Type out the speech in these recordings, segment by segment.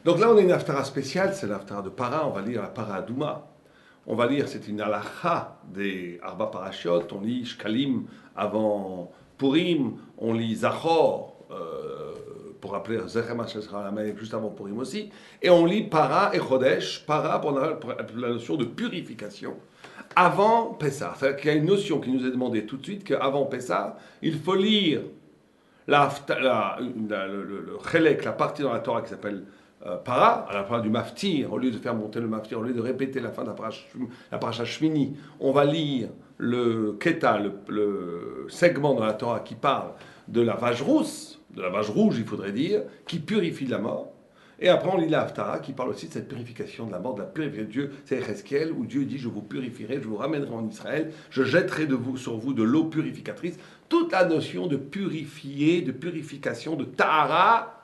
Donc là, on a une haftara spéciale, c'est l'haftara de Para, on va lire la Para Adouma. On va lire, c'est une halacha des Arba Parashot, on lit Shkalim avant Purim, on lit Zachor, pour rappeler Zechem juste avant Purim aussi, et on lit Para et Chodesh, Para pour la notion de purification, avant Pessah. C'est-à-dire qu'il y a une notion qui nous est demandée tout de suite qu'avant Pessah, il faut lire le Chelek, la partie dans la Torah qui s'appelle Para, à la fin du Maftir, au lieu de faire monter le Maftir, au lieu de répéter la fin de la paracha Shmini, on va lire le Keta, le segment dans la Torah qui parle de la vache rousse, de la vache rouge, il faudrait dire, qui purifie de la mort. Et après, on lit la Haftara qui parle aussi de cette purification de la mort, de la purification de Dieu. C'est Ezechiel où Dieu dit: je vous purifierai, je vous ramènerai en Israël, je jetterai sur vous de l'eau purificatrice. Toute la notion de purifier, de purification, de Tahara,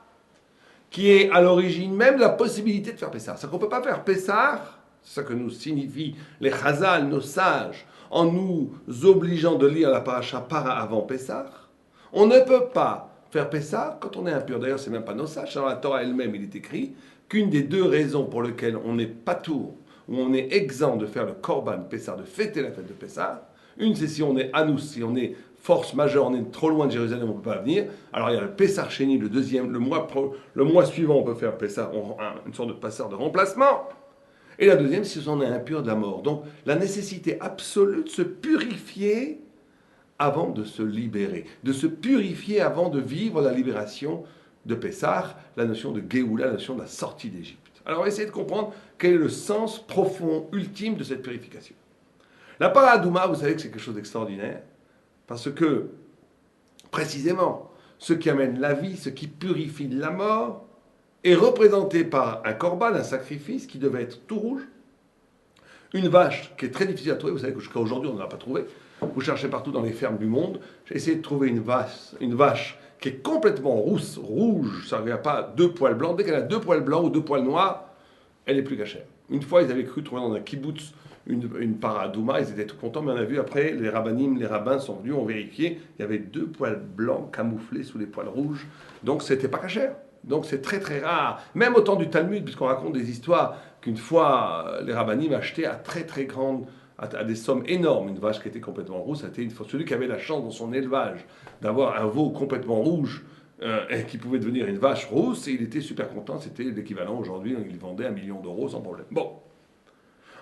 qui est à l'origine même de la possibilité de faire Pessah. C'est qu'on ne peut pas faire Pessah, c'est ça que nous signifient les Chazal, nos sages, en nous obligeant de lire la paracha Para avant Pessah. On ne peut pas faire Pessah quand on est impur. D'ailleurs, c'est même pas nos sages. Dans la Torah elle-même, il est écrit qu'une des deux raisons pour lesquelles on n'est pas tour, ou on est exempt de faire le Korban Pessah, de fêter la fête de Pessah, une, c'est si on est Anous, si on est force majeure, on est trop loin de Jérusalem, on ne peut pas venir. Alors il y a le Pessah Sheni, le deuxième, le mois suivant, on peut faire Pessah, une sorte de Pessah de remplacement. Et la deuxième, si on est impur de la mort. Donc la nécessité absolue de se purifier avant de se libérer, de se purifier avant de vivre la libération de Pessah, la notion de Géoula, la notion de la sortie d'Égypte. Alors on va essayer de comprendre quel est le sens profond, ultime de cette purification. La Paradouma, vous savez que c'est quelque chose d'extraordinaire, parce que, précisément, ce qui amène la vie, ce qui purifie la mort, est représenté par un korban, un sacrifice qui devait être tout rouge, une vache qui est très difficile à trouver, vous savez que jusqu'à aujourd'hui on ne l'a pas trouvée, vous cherchez partout dans les fermes du monde, j'ai essayé de trouver une vache qui est complètement rouge, ça n'a pas deux poils blancs, dès qu'elle a deux poils blancs ou deux poils noirs, elle est plus cachère. Une fois, ils avaient cru trouver dans un kibbutz une paradouma, ils étaient tout contents, mais on a vu après, les rabbins sont venus, ont vérifié, il y avait deux poils blancs camouflés sous les poils rouges, donc c'était pas cachère. Donc c'est très très rare, même au temps du Talmud, puisqu'on raconte des histoires qu'une fois les rabbinim achetaient à très très grande, à des sommes énormes, une vache qui était complètement rouge, c'était celui qui avait la chance dans son élevage d'avoir un veau complètement rouge, et qui pouvait devenir une vache rousse, et il était super content, c'était l'équivalent aujourd'hui, il vendait 1 million d'euros sans problème. Bon.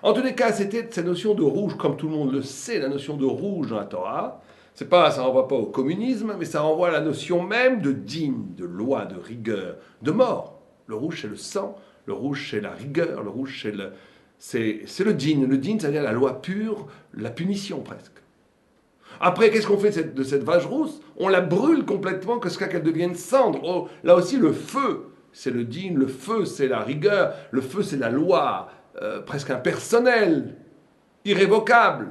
En tous les cas, c'était cette notion de rouge, comme tout le monde le sait, la notion de rouge dans la Torah. Ça ne renvoie pas au communisme, mais ça renvoie à la notion même de din, de loi, de rigueur, de mort. Le rouge, c'est le sang, le rouge, c'est la rigueur, le rouge, c'est le din. Le din, c'est-à-dire la loi pure, la punition presque. Après, qu'est-ce qu'on fait de cette vache rousse? On la brûle complètement jusqu'à qu'elle devienne cendre. Oh, là aussi, le feu, c'est le din, le feu, c'est la rigueur, le feu, c'est la loi. Presque impersonnel, irrévocable,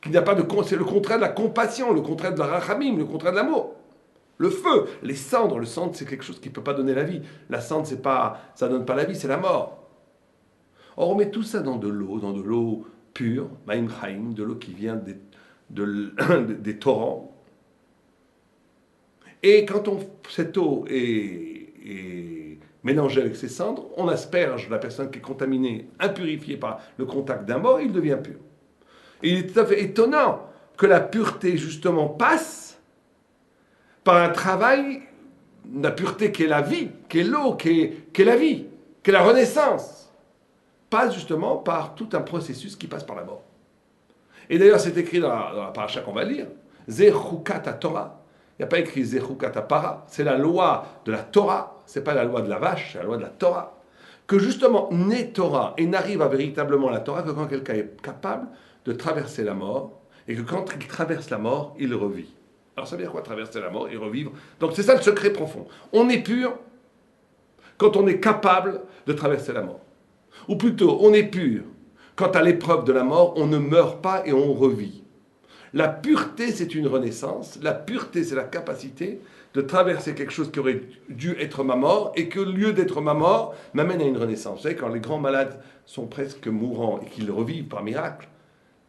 qui n'a pas de... C'est le contraire de la compassion, le contraire de la rachamim, le contraire de l'amour. Le feu, les cendres, le cendre, c'est quelque chose qui ne peut pas donner la vie. La cendre, ça ne donne pas la vie, c'est la mort. Or, on met tout ça dans de l'eau pure, Maïm Chaim, de l'eau qui vient des torrents. Et quand cette eau est mélangé avec ces cendres, on asperge la personne qui est contaminée, impurifiée par le contact d'un mort, et il devient pur. Et il est tout à fait étonnant que la pureté, justement, passe par un travail, la pureté qui est la vie, qui est l'eau, qui est la vie, qui est la renaissance, passe justement par tout un processus qui passe par la mort. Et d'ailleurs, c'est écrit dans la paracha qu'on va lire, Zechukat Torah. Il n'y a pas écrit Zechukat Para, c'est la loi de la Torah, c'est pas la loi de la vache, c'est la loi de la Torah. Que justement naît Torah et n'arrive à véritablement la Torah que quand quelqu'un est capable de traverser la mort, et que quand il traverse la mort, il revit. Alors ça veut dire quoi, traverser la mort et revivre? Donc c'est ça le secret profond. On est pur quand on est capable de traverser la mort. Ou plutôt, on est pur quand à l'épreuve de la mort, on ne meurt pas et on revit. La pureté, c'est une renaissance. La pureté, c'est la capacité de traverser quelque chose qui aurait dû être ma mort et que, au lieu d'être ma mort, m'amène à une renaissance. Vous savez, quand les grands malades sont presque mourants et qu'ils revivent par miracle,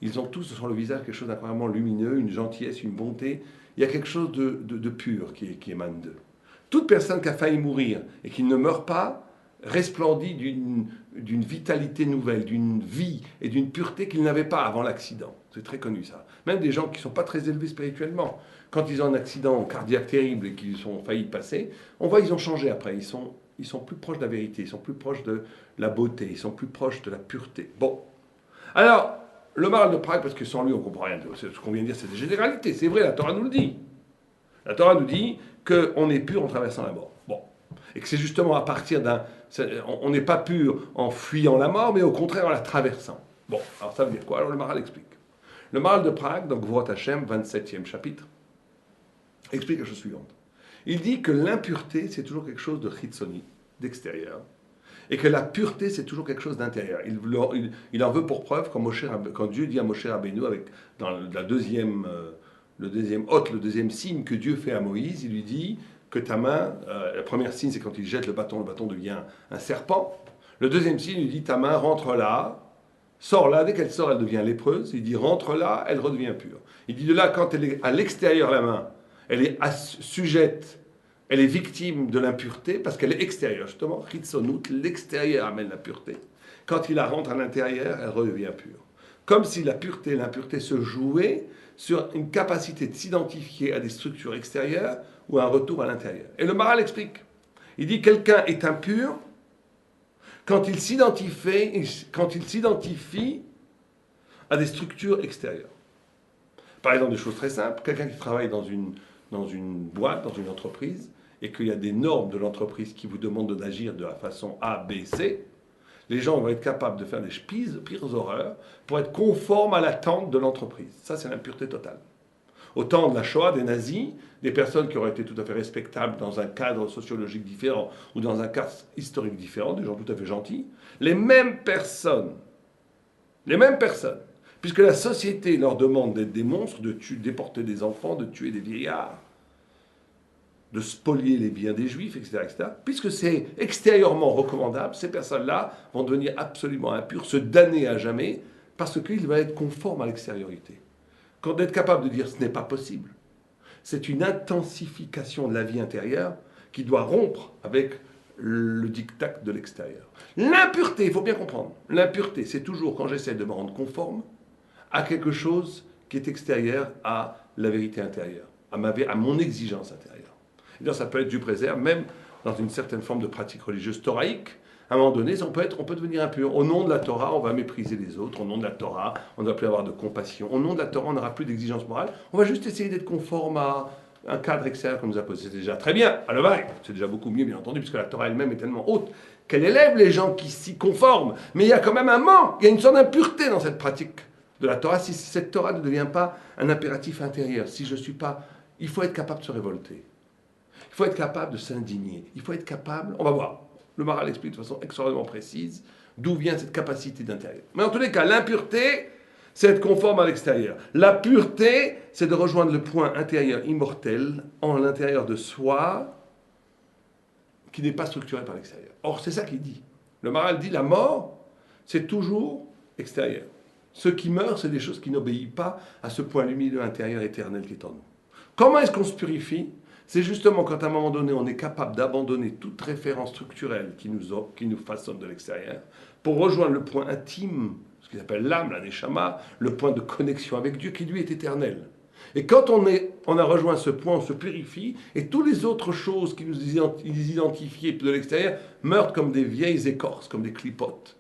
ils ont tous sur le visage quelque chose d'incroyablement lumineux, une gentillesse, une bonté. Il y a quelque chose de pur qui émane d'eux. Toute personne qui a failli mourir et qui ne meurt pas resplendit d'une vitalité nouvelle, d'une vie et d'une pureté qu'il n'avait pas avant l'accident. C'est très connu ça. Même des gens qui ne sont pas très élevés spirituellement, quand ils ont un accident cardiaque terrible et qu'ils ont failli passer, on voit qu'ils ont changé après. Ils sont plus proches de la vérité, ils sont plus proches de la beauté, ils sont plus proches de la pureté. Bon. Alors, le Maharal de Prague, parce que sans lui on ne comprend rien. Ce qu'on vient de dire, c'est des généralités. C'est vrai, la Torah nous le dit. La Torah nous dit qu'on est pur en traversant la mort. Bon. Et que c'est justement à partir d'un... On n'est pas pur en fuyant la mort, mais au contraire en la traversant. Bon, alors ça veut dire quoi? Alors le Maharal explique. Le Maharal de Prague, donc Gvorot Hashem, 27e chapitre, explique la chose suivante. Il dit que l'impureté, c'est toujours quelque chose de chitzoni, d'extérieur, et que la pureté, c'est toujours quelque chose d'intérieur. Il en veut pour preuve quand Dieu dit à Moshe Rabbeinu, dans le deuxième hôte, le deuxième signe que Dieu fait à Moïse, il lui dit que ta main, le premier signe, c'est quand il jette le bâton devient un serpent. Le deuxième signe, il dit ta main rentre là, sort là, dès qu'elle sort, elle devient lépreuse. Il dit rentre là, elle redevient pure. Il dit de là, quand elle est à l'extérieur, la main, elle est sujette, elle est victime de l'impureté parce qu'elle est extérieure, justement. Chitzonut, l'extérieur amène la pureté. Quand il la rentre à l'intérieur, elle redevient pure. Comme si la pureté et l'impureté se jouaient sur une capacité de s'identifier à des structures extérieures ou un retour à l'intérieur. Et le Maharal explique. Il dit quelqu'un est impur quand il s'identifie à des structures extérieures. Par exemple, des choses très simples. Quelqu'un qui travaille dans une boîte, dans une entreprise, et qu'il y a des normes de l'entreprise qui vous demandent d'agir de la façon A, B, C, les gens vont être capables de faire des pires horreurs pour être conformes à l'attente de l'entreprise. Ça, c'est l'impureté totale. Au temps de la Shoah, des nazis, des personnes qui auraient été tout à fait respectables dans un cadre sociologique différent ou dans un cadre historique différent, des gens tout à fait gentils, les mêmes personnes, puisque la société leur demande d'être des monstres, de déporter des enfants, de tuer des vieillards, de spolier les biens des juifs, etc., puisque c'est extérieurement recommandable, ces personnes-là vont devenir absolument impures, se damner à jamais, parce qu'ils vont être conformes à l'extériorité. Quand d'être capable de dire ce n'est pas possible, c'est une intensification de la vie intérieure qui doit rompre avec le diktat de l'extérieur. L'impureté, il faut bien comprendre, l'impureté, c'est toujours quand j'essaie de me rendre conforme à quelque chose qui est extérieur à la vérité intérieure, à mon exigence intérieure. Et donc ça peut être, Dieu préserve, même dans une certaine forme de pratique religieuse thoraïque, à un moment donné, on peut devenir impur. Au nom de la Torah, on va mépriser les autres. Au nom de la Torah, on ne va plus avoir de compassion. Au nom de la Torah, on n'aura plus d'exigence morale. On va juste essayer d'être conforme à un cadre extérieur qu'on nous a posé. C'est déjà très bien, à l'ovaire. C'est déjà beaucoup mieux, bien entendu, puisque la Torah elle-même est tellement haute qu'elle élève les gens qui s'y conforment. Mais il y a quand même un manque, il y a une sorte d'impureté dans cette pratique de la Torah, si cette Torah ne devient pas un impératif intérieur. Si je ne suis pas... Il faut être capable de se révolter. Il faut être capable de s'indigner. Il faut être capable... On va voir. Le Maharal explique de façon extrêmement précise d'où vient cette capacité d'intérieur. Mais en tous les cas, l'impureté, c'est être conforme à l'extérieur. La pureté, c'est de rejoindre le point intérieur immortel en l'intérieur de soi qui n'est pas structuré par l'extérieur. Or, c'est ça qu'il dit. Le Maharal dit la mort, c'est toujours extérieur. Ce qui meurt, c'est des choses qui n'obéissent pas à ce point lumineux intérieur éternel qui est en nous. Comment est-ce qu'on se purifie ? C'est justement quand à un moment donné, on est capable d'abandonner toute référence structurelle qui nous façonne de l'extérieur, pour rejoindre le point intime, ce qu'il appelle l'âme, la neshama, le point de connexion avec Dieu qui lui est éternel. Et quand on a rejoint ce point, on se purifie, et toutes les autres choses qui nous identifiaient de l'extérieur meurent comme des vieilles écorces, comme des clipotes.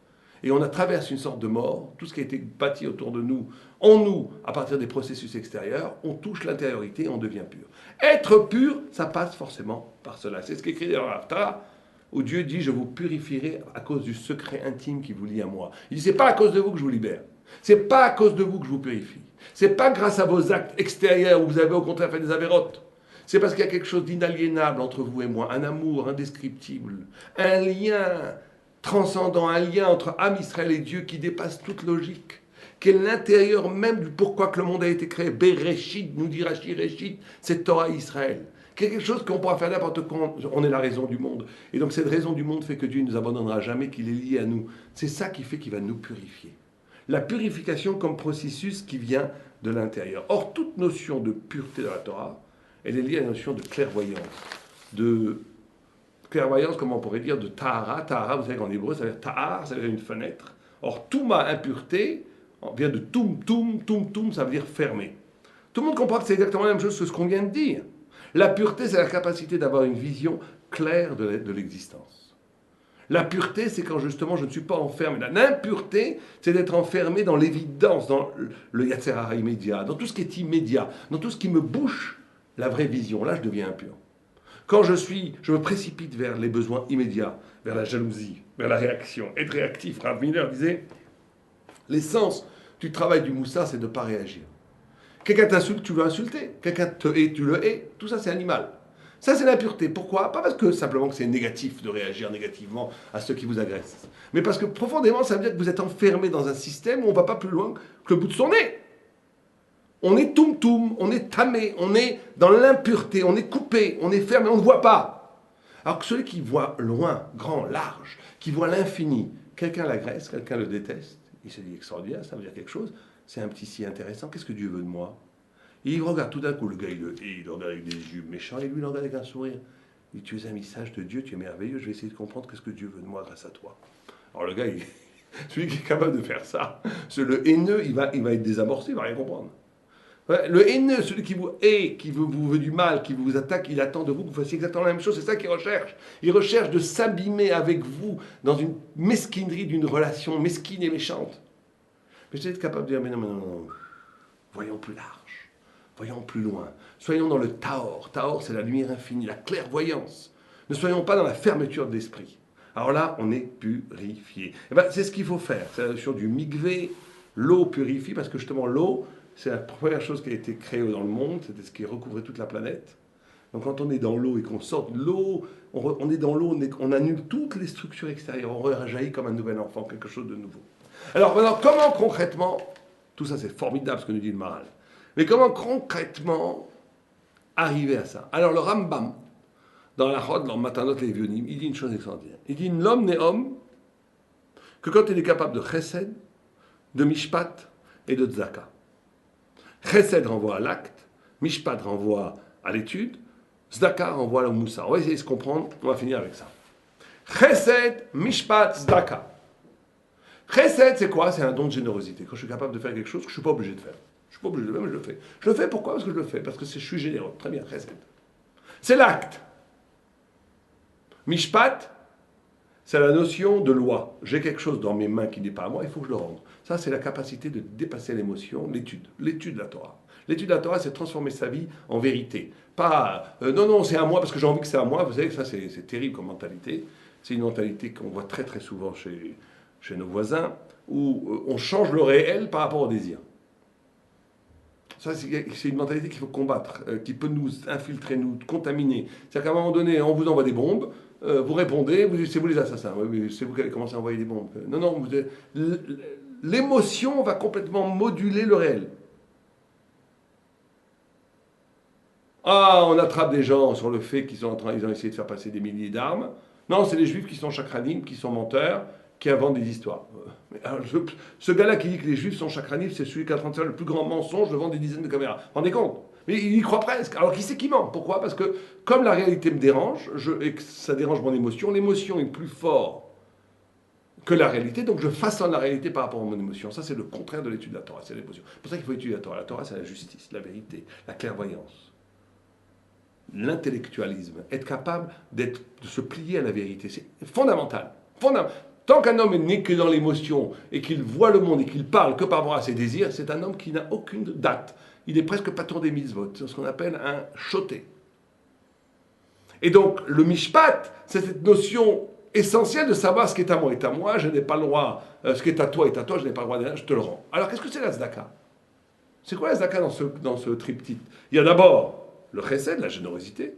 Et on traverse une sorte de mort, tout ce qui a été bâti autour de nous, en nous, à partir des processus extérieurs, on touche l'intériorité et on devient pur. Être pur, ça passe forcément par cela. C'est ce qu'écrit dans l'Haftarah, où Dieu dit « Je vous purifierai à cause du secret intime qui vous lie à moi ». Il dit « C'est pas à cause de vous que je vous libère. C'est pas à cause de vous que je vous purifie. C'est pas grâce à vos actes extérieurs où vous avez au contraire fait des avérotes. C'est parce qu'il y a quelque chose d'inaliénable entre vous et moi, un amour indescriptible, un lien transcendant, un lien entre âme Israël et Dieu qui dépasse toute logique, qui est l'intérieur même du pourquoi que le monde a été créé. Bereshit, nous dit Rashi, Réchit, c'est Torah Israël. Quelque chose qu'on pourra faire n'importe quand, on est la raison du monde. Et donc cette raison du monde fait que Dieu ne nous abandonnera jamais, qu'il est lié à nous. C'est ça qui fait qu'il va nous purifier. La purification comme processus qui vient de l'intérieur. Or, toute notion de pureté de la Torah, elle est liée à la notion de clairvoyance, de clairvoyance, comment on pourrait dire, de tahara. Tahara, vous savez qu'en hébreu, ça veut dire tahar, ça veut dire une fenêtre. Or, touma, impureté, vient de toum, ça veut dire fermé. Tout le monde comprend que c'est exactement la même chose que ce qu'on vient de dire. La pureté, c'est la capacité d'avoir une vision claire de l'existence. La pureté, c'est quand justement je ne suis pas enfermé. L'impureté, c'est d'être enfermé dans l'évidence, dans le yatser hara immédiat, dans tout ce qui est immédiat, dans tout ce qui me bouche la vraie vision. Là, je deviens impur. Quand je me précipite vers les besoins immédiats, vers la jalousie, vers la réaction, être réactif. Rav Miller disait, l'essence du travail du moussa, c'est de ne pas réagir. Quelqu'un t'insulte, tu veux insulter. Quelqu'un te hait, tu le hais. Tout ça, c'est animal. Ça, c'est l'impureté. Pourquoi? Pas parce que simplement que c'est négatif de réagir négativement à ceux qui vous agressent. Mais parce que profondément, ça veut dire que vous êtes enfermé dans un système où on ne va pas plus loin que le bout de son nez. On est toum, on est tamé, on est dans l'impureté, on est coupé, on est fermé, on ne voit pas. Alors que celui qui voit loin, grand, large, qui voit l'infini, quelqu'un l'agresse, quelqu'un le déteste, il se dit extraordinaire, ça veut dire quelque chose, c'est un petit si intéressant, qu'est-ce que Dieu veut de moi? Et il regarde tout d'un coup, le gars, il regarde avec des yeux méchants, et lui, il regarde avec un sourire. Il dit, tu es un message de Dieu, tu es merveilleux, je vais essayer de comprendre qu'est-ce que Dieu veut de moi grâce à toi. Alors le gars, celui qui est capable de faire ça, le haineux, il va être désamorcé, il ne va rien comprendre. Le haineux, celui qui vous hait, qui vous veut du mal, qui vous attaque, il attend de vous que vous fassiez exactement la même chose. C'est ça qu'il recherche. Il recherche de s'abîmer avec vous dans une mesquinerie d'une relation mesquine et méchante. Mais je vais être capable de dire, mais non. Voyons plus large. Voyons plus loin. Soyons dans le Taor. Taor, c'est la lumière infinie, la clairvoyance. Ne soyons pas dans la fermeture de l'esprit. Alors là, on est purifié. Et ben, c'est ce qu'il faut faire. C'est la notion du mikvé. L'eau purifie, parce que justement, l'eau, c'est la première chose qui a été créée dans le monde, c'était ce qui recouvrait toute la planète. Donc quand on est dans l'eau et qu'on sort de l'eau, on est dans l'eau, on annule toutes les structures extérieures, on rejaillit comme un nouvel enfant, quelque chose de nouveau. Alors maintenant, comment concrètement, tout ça c'est formidable ce que nous dit le Maharal, mais comment concrètement arriver à ça? Alors le Rambam, dans la Chod, dans Matanot Levionim, il dit une chose extraordinaire. Il dit, l'homme n'est homme que quand il est capable de chesed, de mishpat et de tzaka. Chesed renvoie à l'acte, Mishpat renvoie à l'étude, Zdaka renvoie au Moussa. On va essayer de se comprendre, on va finir avec ça. Chesed, Mishpat, Zdaka. Chesed, c'est quoi? C'est un don de générosité. Quand je suis capable de faire quelque chose que je ne suis pas obligé de faire. Je ne suis pas obligé de le faire, mais je le fais. Je le fais pourquoi? Parce que je le fais. Parce que je suis généreux. Très bien, Chesed. C'est l'acte. Mishpat, c'est la notion de loi. J'ai quelque chose dans mes mains qui n'est pas à moi, il faut que je le rende. Ça, c'est la capacité de dépasser l'émotion, l'étude de la Torah. L'étude de la Torah, c'est transformer sa vie en vérité. Pas, non, c'est à moi parce que j'ai envie que c'est à moi. Vous savez que ça, c'est terrible comme mentalité. C'est une mentalité qu'on voit très très souvent chez nos voisins, où on change le réel par rapport au désir. Ça, c'est une mentalité qu'il faut combattre, qui peut nous infiltrer, nous contaminer. C'est-à-dire qu'à un moment donné, on vous envoie des bombes, vous répondez, c'est vous les assassins, c'est vous qui allez commencer à envoyer des bombes. Non, l'émotion va complètement moduler le réel. Ah, on attrape des gens sur le fait qu'ils ont essayé de faire passer des milliers d'armes. Non, c'est les juifs qui sont chakranim, qui sont menteurs, qui inventent des histoires. Alors, ce gars-là qui dit que les juifs sont chakranim, c'est celui qui est en train de faire le plus grand mensonge devant des dizaines de caméras. Vous vous rendez compte? Mais il y croit presque. Alors qui c'est qui ment? Pourquoi? Parce que comme la réalité me dérange, et que ça dérange mon émotion, l'émotion est plus forte que la réalité, donc je façonne la réalité par rapport à mon émotion. Ça, c'est le contraire de l'étude de la Torah, c'est l'émotion. C'est pour ça qu'il faut étudier la Torah. La Torah, c'est la justice, la vérité, la clairvoyance, l'intellectualisme, être capable de se plier à la vérité. C'est fondamental. Tant qu'un homme est né que dans l'émotion et qu'il voit le monde et qu'il parle que par rapport à ses désirs, c'est un homme qui n'a aucune date. Il est presque patron des mitzvot. C'est ce qu'on appelle un choté. Et donc, le mishpat, c'est cette notion essentielle de savoir ce qui est à moi est à moi, je n'ai pas le droit, ce qui est à toi, je n'ai pas le droit de rien, je te le rends. Alors, qu'est-ce que c'est la tzedaka? C'est quoi la tzedaka dans ce triptyque? Il y a d'abord le chesed, la générosité.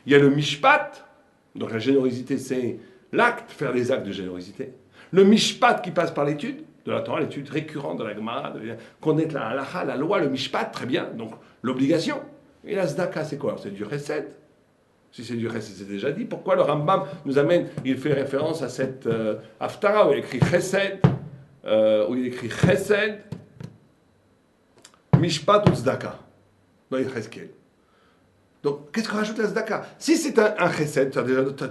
Il y a le mishpat, donc la générosité, c'est l'acte, faire des actes de générosité. Le mishpat qui passe par l'étude de la Torah, l'étude récurrente de la Gemara, connaître la halacha, la loi, le mishpat, très bien, donc l'obligation. Et la tzedaka, c'est quoi? C'est du chesed. Si c'est du chesed, c'est déjà dit. Pourquoi le Rambam nous amène, il fait référence à cette haftara où il écrit chesed, mishpat ou tzedaka, dans Yechezkel. Donc, qu'est-ce que rajoute la tzedaka? Si c'est un chesed,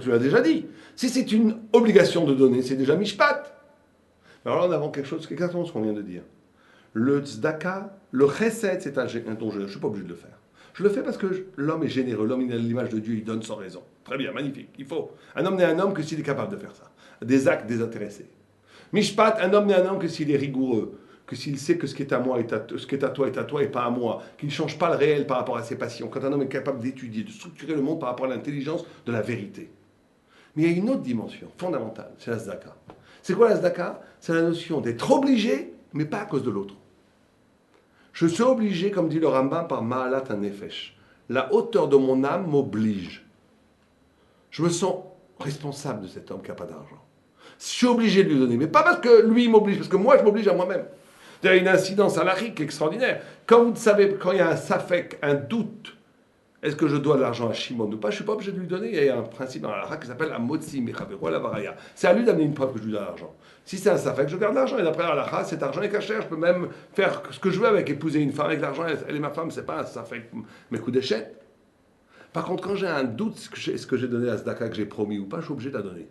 tu l'as déjà dit. Si c'est une obligation de donner, c'est déjà mishpat. Alors là, on avance quelque chose, c'est exactement ce qu'on vient de dire. Le tzedaka, le chesed, c'est un don généreux. Je ne suis pas obligé de le faire. Je le fais parce que l'homme est généreux, l'homme il a l'image de Dieu, il donne sans raison. Très bien, magnifique, il faut. Un homme n'est un homme que s'il est capable de faire ça. Des actes désintéressés. Mishpat, un homme n'est un homme que s'il est rigoureux, que s'il sait que ce qui est à moi ce qui est à toi et pas à moi, qu'il ne change pas le réel par rapport à ses passions. Quand un homme est capable d'étudier, de structurer le monde par rapport à l'intelligence de la vérité. Mais il y a une autre dimension fondamentale, c'est la tzedaka. C'est quoi la tzedaka? C'est la notion d'être obligé, mais pas à cause de l'autre. Je suis obligé, comme dit le Rambam, par Ma'alat HaNefesh. La hauteur de mon âme m'oblige. Je me sens responsable de cet homme qui n'a pas d'argent. Je suis obligé de lui donner, mais pas parce que lui m'oblige, parce que moi je m'oblige à moi-même. Il y a une incidence à l'Arik extraordinaire. Quand vous savez, quand il y a un safek, un doute, est-ce que je dois de l'argent à Shimon ou pas, je ne suis pas obligé de lui donner. Il y a un principe dans l'Arik qui s'appelle Amotzi Mechaveru la Varaya. C'est à lui d'amener une preuve que je lui donne l'argent. Si c'est un safek, je garde l'argent. Et d'après l'Alakha, cet argent est caché. Je peux même faire ce que je veux avec épouser une femme avec l'argent. Elle est ma femme, c'est pas un safek, mes coups d'échette. Par contre, quand j'ai un doute, est-ce que j'ai donné à Zdaka que j'ai promis ou pas, je suis obligé de la donner.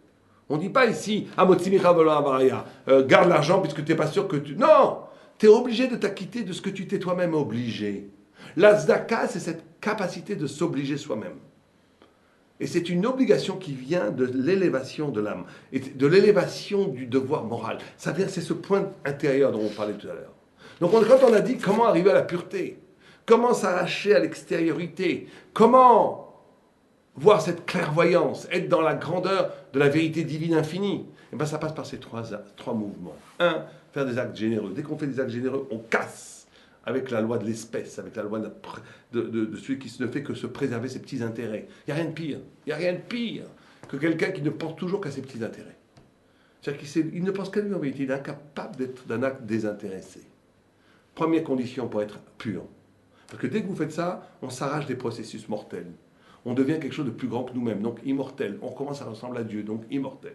On ne dit pas ici, garde l'argent puisque tu n'es pas sûr que tu... Non, tu es obligé de t'acquitter de ce que tu t'es toi-même obligé. La tzedaka, c'est cette capacité de s'obliger soi-même. Et c'est une obligation qui vient de l'élévation de l'âme, et de l'élévation du devoir moral. Ça veut dire c'est ce point intérieur dont on parlait tout à l'heure. Donc quand on a dit comment arriver à la pureté, comment s'arracher à l'extériorité, comment voir cette clairvoyance, être dans la grandeur de la vérité divine infinie, et bien ça passe par ces trois mouvements. Un, faire des actes généreux. Dès qu'on fait des actes généreux, on casse avec la loi de l'espèce, avec la loi de celui qui ne fait que se préserver ses petits intérêts. Il n'y a rien de pire. Il n'y a rien de pire que quelqu'un qui ne pense toujours qu'à ses petits intérêts. C'est-à-dire qu'il ne pense qu'à lui en vérité. Il est incapable d'être d'un acte désintéressé. Première condition pour être pur. Parce que dès que vous faites ça, on s'arrache des processus mortels. On devient quelque chose de plus grand que nous-mêmes, donc immortel. On commence à ressembler à Dieu, donc immortel.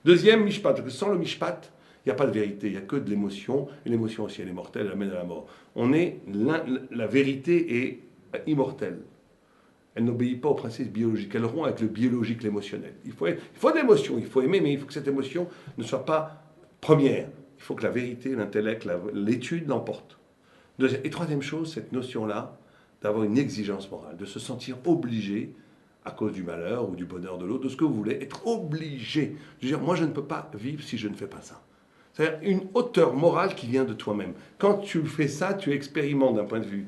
Deuxième, mishpat. Parce que sans le mishpat, il n'y a pas de vérité, il n'y a que de l'émotion. Et l'émotion aussi, elle est mortelle, elle amène à la mort. La vérité est immortelle. Elle n'obéit pas aux principes biologiques. Elle rompt avec le biologique, l'émotionnel. Il faut de l'émotion, il faut aimer, mais il faut que cette émotion ne soit pas première. Il faut que la vérité, l'intellect, l'étude l'emporte. Et troisième chose, cette notion-là, d'avoir une exigence morale, de se sentir obligé, à cause du malheur ou du bonheur de l'autre, de ce que vous voulez, être obligé. Je veux dire, moi je ne peux pas vivre si je ne fais pas ça. C'est-à-dire une hauteur morale qui vient de toi-même. Quand tu fais ça, tu expérimentes d'un point de vue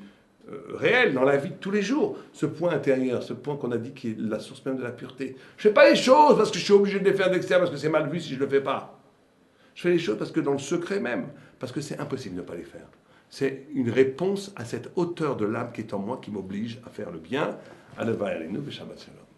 réel, dans la vie de tous les jours, ce point intérieur, ce point qu'on a dit qui est la source même de la pureté. Je ne fais pas les choses parce que je suis obligé de les faire d'extérieur, parce que c'est mal vu si je ne le fais pas. Je fais les choses parce que dans le secret même, parce que c'est impossible de ne pas les faire. C'est une réponse à cette hauteur de l'âme qui est en moi, qui m'oblige à faire le bien. Aleva Alenu, Shabbat Shalom.